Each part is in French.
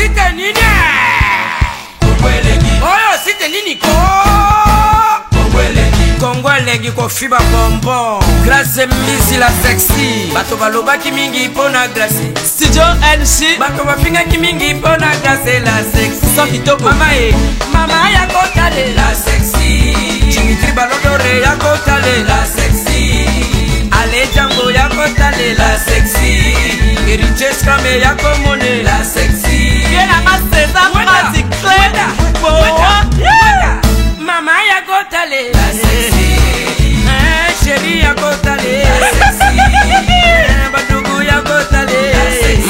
site nini oyo site nini ko Kongolegi ko fiba bonbon Grâce misi la sexy bato balobaki mingi pona grâce Studio NC bato bafingaki mingi pona grâce la sexy so kitoko mama ya kotale la sexy Chingitri balodore ya kotale la sexy Ale Django ya kotale la sexy Eriches Kame ya komone la sexy Yena ma César Mati Clé mama ya kotale la sexy chérie ya kotale la sexy badugu ya kotale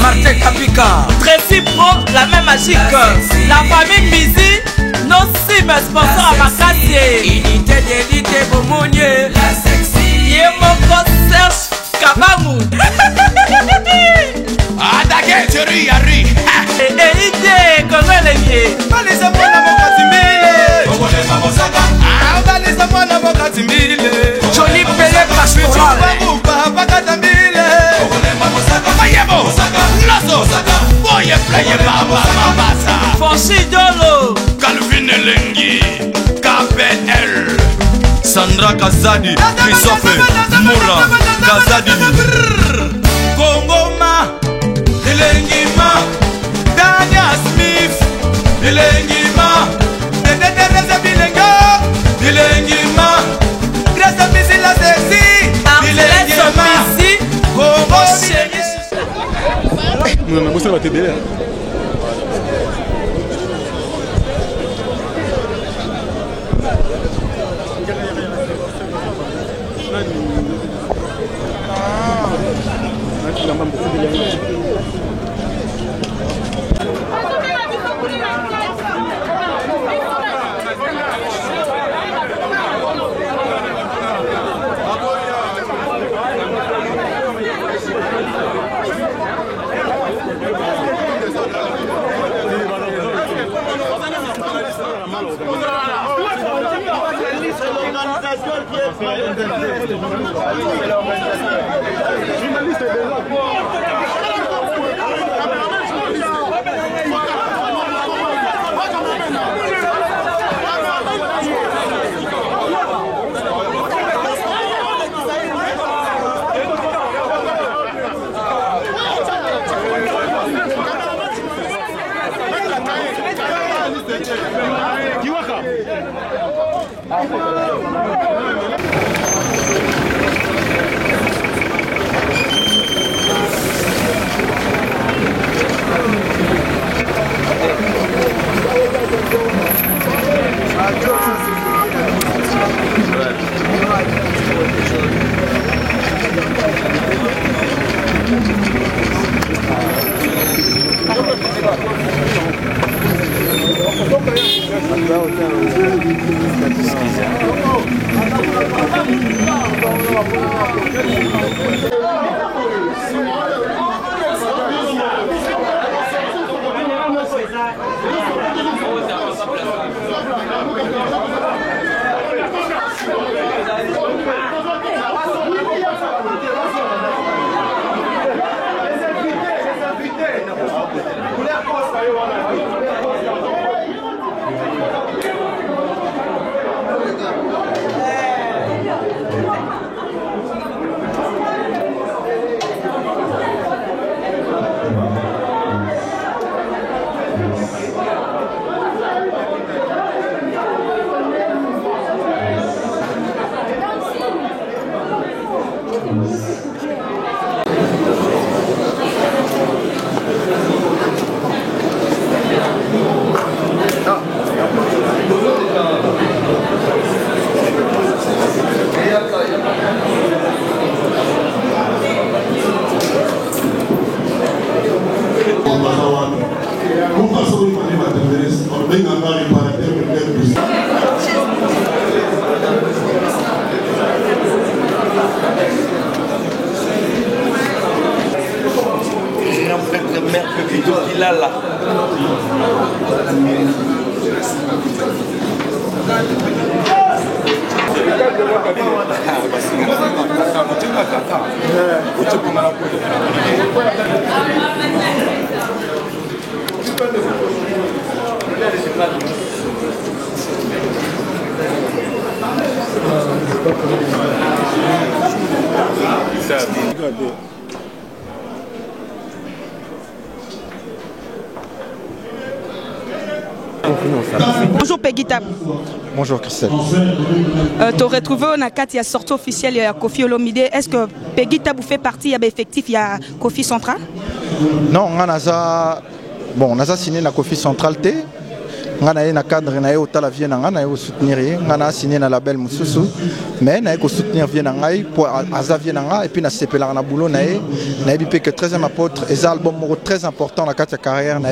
Martin Kapika Tracy Pro la même magique la famille Mizi nos sim sponsor à Makassi unité d'élite Bomonier la sexy Yemoko Serge Kabangu Adake chérie Yari Ide Kongolegi Balisa mwana mokatimbile Kongolema mosaka Balisa mwana mokatimbile Johnny Pelé Pastoral Bakatambile Kongolema mosaka Mayebo Lazo Boye pleye baba mabasa Fonsi Dolo Calvin Elengi KPL Sandra Kazadi Christophe Moura Kazadi Kongoma Elengima Dania Smith Elengima Teresa Bilenga Elengima Grâce Misi la sexy Elengima Kongo Non, mais ça va t'aider là. Bonjour Peggy Tab. Bonjour Christelle. Tu as retrouvé on a 4 il y a sortie officielle il y a Kofi Olomide. Est-ce que Peggy Tab fait partie il y a effectif il y a Kofi Central? Non, on a signé la Kofi Central T. On a un cadre na la vie na soutenir on a signé na label mususu mais na ko soutenir vie na pour aza vie na et puis na sepela na boulot na bipé que 13e apôtre et album très important dans la carrière na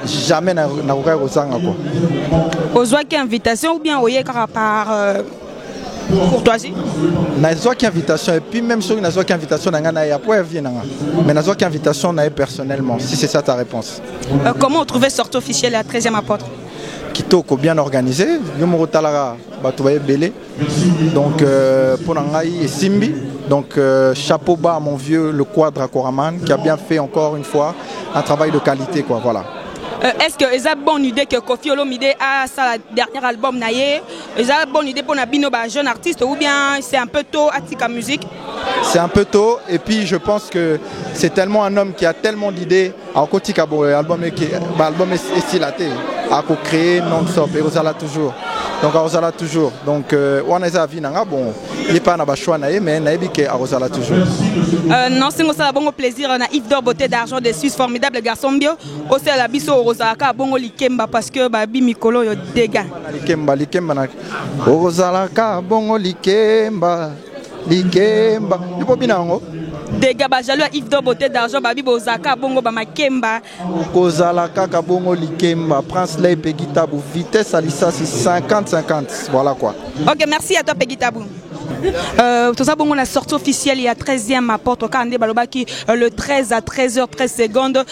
jamais na ouvert aux anga quoi. Ozwa qui invitation ou bien oye par courtoisie? Nazwa qui invitation et puis même sur nazwa qui invitation na ngana ya pour vie na mais nazwa qui invitation na personnellement si c'est ça ta réponse. Comment trouver sortie officielle à 13e apôtre? Kitoko bien organisé, Yomoro Talara Batouaye Belé, donc pour Nangaï et Simbi, donc chapeau bas à mon vieux le Quadra Koraman qui a bien fait encore une fois un travail de qualité quoi, voilà. Est-ce que c'est une bonne idée que Kofi Olomide a sa dernier album naïe? Est-ce une bonne idée pour Nabino jeune artiste ou bien c'est un peu tôt à Tika Musique? C'est un peu tôt et puis je pense que c'est tellement un homme qui a tellement d'idées. Alors côté album est estilaté, à créer non-stop et Rosala toujours. Donc Rosala toujours. Donc on a ça vinanga bon, il n'est pas na choix naïe mais naïe que Rosala toujours. Non c'est ça bon plaisir on a Yves Dor beauté d'argent des Suisses formidable garçon bio aussi à la biso Rosala bon likemba parce que babi mikolo yo dégâts. Likemba na Rosala bon likemba. Likemba, tu peux bien en dégâts jaloux Yves Dor beauté d'argent babi bozaka bongo ba makemba. Kozala kaka bongo likemba, Prince Lay Peggy Tabou, vitesse à l'issance 50-50, voilà quoi. Ok, merci à toi Peggy Tabou. Tout ça, bon, on a sorti officielle il y a 13e à Porto Kandé Balobaki le 13 à 13h13 secondes.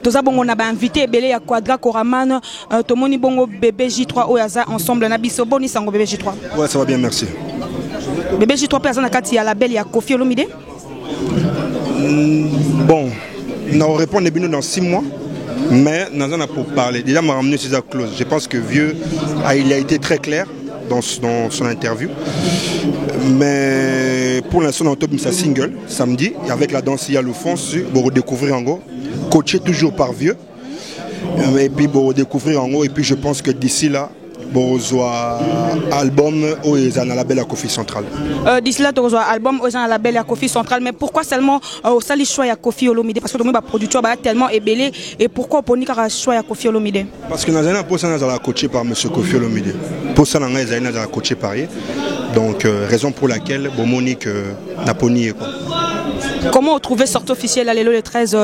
Tout ça, bon, on a invité Belé à Quadra Koraman, Tomoni Bongo Bébé J3 Oyaza ensemble. On a biso boni sango Bébé J3. Ouais, ça va bien, merci. Bébé J3 personne à Kati à la belle, il y a Kofi Olomide. Bon, on répond dans 6 mois. Mais nous en avons pour parler. Déjà, m'a ramené César Clause. Je pense que Vieux, il a été très clair dans son interview. Mais pour l'instant, on a top sa single samedi. Et avec la danse, il y a le fond pour redécouvrir en gros. Coaché toujours par Vieux. Et puis pour redécouvrir en gros. Et puis je pense que d'ici là, bon, album où ils ont la label à Kofi Central. D'ici là, tu as album où ils ont la label à Kofi Central. Mais pourquoi seulement au sali choix à Kofi Olomide? Parce que le producteur est tellement ébélé. Et pourquoi pour Nika choix à Kofi Olomide? Parce que nous avons pour ça nous avons coaché par M. Kofi Olomide. Pour ça nous avons coaché par lui. Donc raison pour laquelle bon Monique n'a pas nié quoi. Comment trouver sortie officielle à l'élo le 13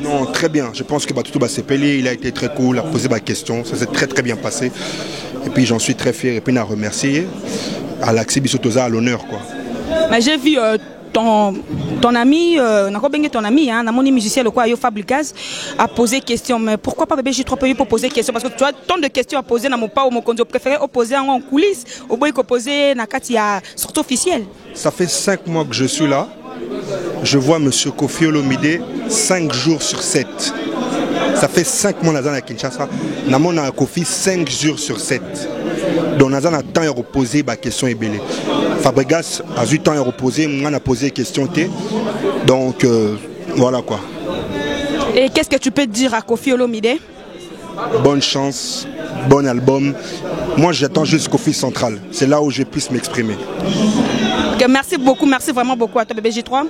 Non, très bien. Je pense que Batutu Basepeli, il a été très cool, il a posé ma question. Ça s'est très bien passé. Et puis j'en suis très fier. Et puis il a remercié Alexis Bissotoza à l'honneur quoi. Mais j'ai vu ton ami, ton ami, mon musicien le quoi, Fabricaz, a posé question. Mais pourquoi pas bébé J3 peut poser question? Parce que tu as tant de questions à poser dans mon pas ou mon conduit. Préféré opposer en coulisses au bout poser dans il y a sortie officielle. Ça fait 5 mois que je suis là. Je vois M. Kofi Olomide 5 jours sur 7. Ça fait 5 mois dans la Kinshasa. Nous avons Kofi 5 jours sur 7. Donc nous avons temps à reposer la question est belle. Fabregas a eu temps à reposer, on a posé question T. Donc voilà quoi. Et qu'est-ce que tu peux dire à Kofi Olomide? Bonne chance, bon album. Moi j'attends juste Kofi Central. C'est là où je puisse m'exprimer. Okay, merci beaucoup, merci vraiment beaucoup à toi bébé J3.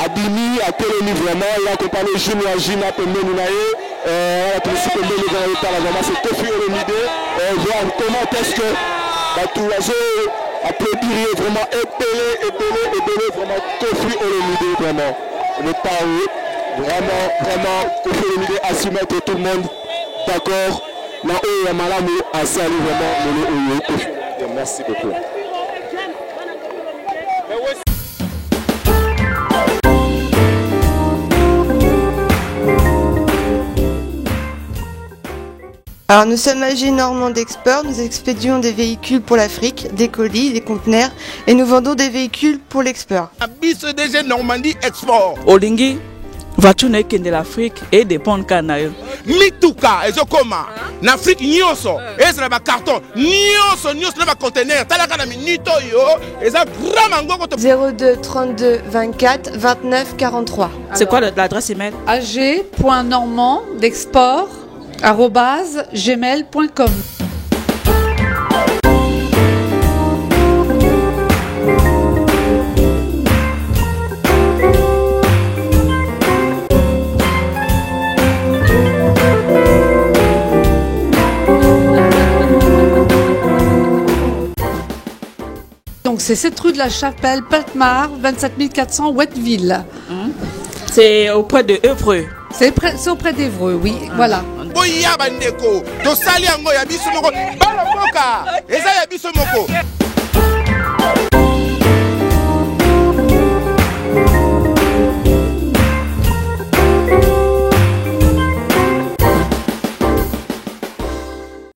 Adimi a télé vraiment, il a accompagné Junior Gina Pembe Ninaye, c'est Kofi Olomide, voir comment est-ce que tout l'oiseau applaudir vraiment épelé, vraiment Kofi Olomide, vraiment. Le pas vraiment, Kofi Olomide a su mettre tout le monde d'accord. Là où il y a Malamou a salué vraiment le Kofi Olomide. Merci beaucoup. Alors nous sommes AG Normand Export, nous expédions des véhicules pour l'Afrique, des colis, des conteneurs et nous vendons des véhicules pour l'export. Bis DG Normandie Export. Olingi voiture n'est qu'une de l'Afrique et dépend canaille. Mituka ezokoma na Afrique nyonso ezala ba carton nyonso na ba conteneur talaka na minito yo eza grand mangoko 02 32 24 29 43. C'est quoi l'adresse email? ag.normand.export@gmail.com. Donc c'est cette rue de la Chapelle, Peltmar, 27 400 Ouetteville. C'est auprès de Évreux. C'est auprès d'Évreux, oui, voilà. Boya bandeko, tosali yango ya biso moko, bala boka, eza ya biso moko.